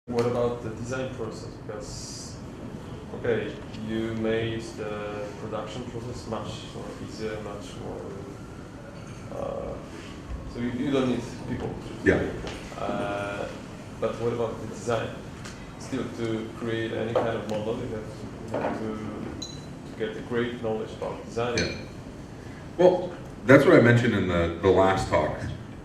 What about the design process? Because, okay, you made the production process much more easier, much more. So you don't need people. Yeah. But what about the design? Still, to create any kind of model, you have to get a great knowledge about design. Yeah. Well, that's what I mentioned in the last talk,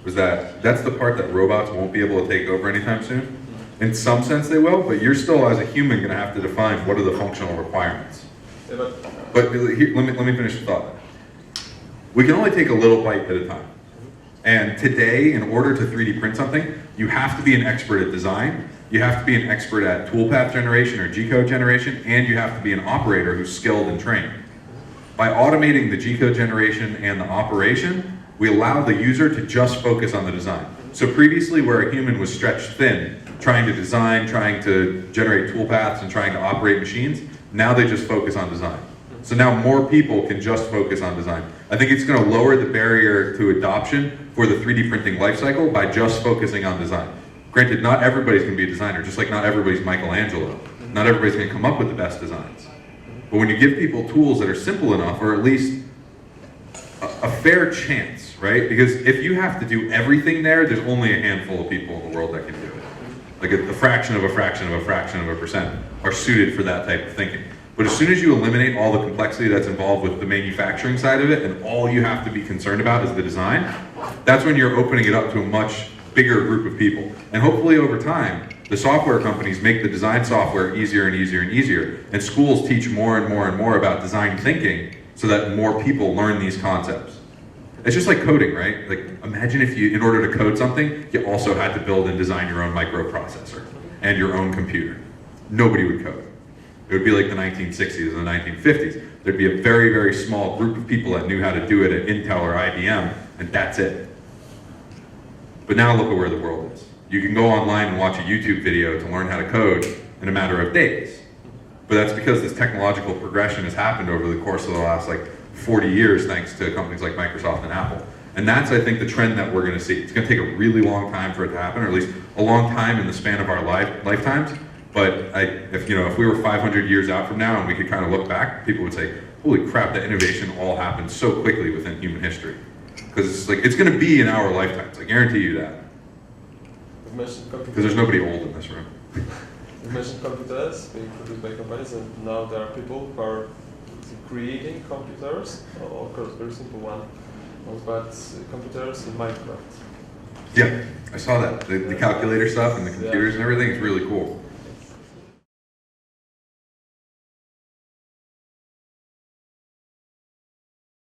was that's the part that robots won't be able to take over anytime soon. In some sense they will, but you're still, as a human, going to have to define what are the functional requirements. Yeah, but here, let me finish the thought. We can only take a little bite at a time. And today, in order to 3D print something, you have to be an expert at design, you have to be an expert at toolpath generation or G-code generation, and you have to be an operator who's skilled and trained. By automating the G-code generation and the operation, we allow the user to just focus on the design. So previously, where a human was stretched thin, trying to design, trying to generate toolpaths, and trying to operate machines, now they just focus on design. So now more people can just focus on design. I think it's going to lower the barrier to adoption for the 3D printing lifecycle by just focusing on design. Granted, not everybody's going to be a designer, just like not everybody's Michelangelo. Not everybody's going to come up with the best designs. But when you give people tools that are simple enough, or at least a fair chance, right? Because if you have to do everything there's only a handful of people in the world that can do it. Like a fraction of a fraction of a fraction of a percent are suited for that type of thinking. But as soon as you eliminate all the complexity that's involved with the manufacturing side of it, and all you have to be concerned about is the design, that's when you're opening it up to a much bigger group of people. And hopefully over time, the software companies make the design software easier and easier and easier, and schools teach more and more and more about design thinking so that more people learn these concepts. It's just like coding, right? Like, imagine if you, in order to code something, you also had to build and design your own microprocessor and your own computer. Nobody would code. It would be like the 1960s and the 1950s. There'd be a very, very small group of people that knew how to do it at Intel or IBM, and that's it. But now look at where the world is. You can go online and watch a YouTube video to learn how to code in a matter of days. But that's because this technological progression has happened over the course of the last 40 years thanks to companies like Microsoft and Apple. And that's, I think, the trend that we're going to see. It's going to take a really long time for it to happen, or at least a long time in the span of our lifetimes. But if we were 500 years out from now and we could kind of look back, people would say, holy crap, that innovation all happened so quickly within human history. Because it's going to be in our lifetimes, I guarantee you that. Because there's nobody old in this room. You mentioned computers being produced by companies, and now there are people who are creating computers, of course, very simple one, but computers in Minecraft. Yeah, I saw that. The calculator stuff and the computers and everything is really cool.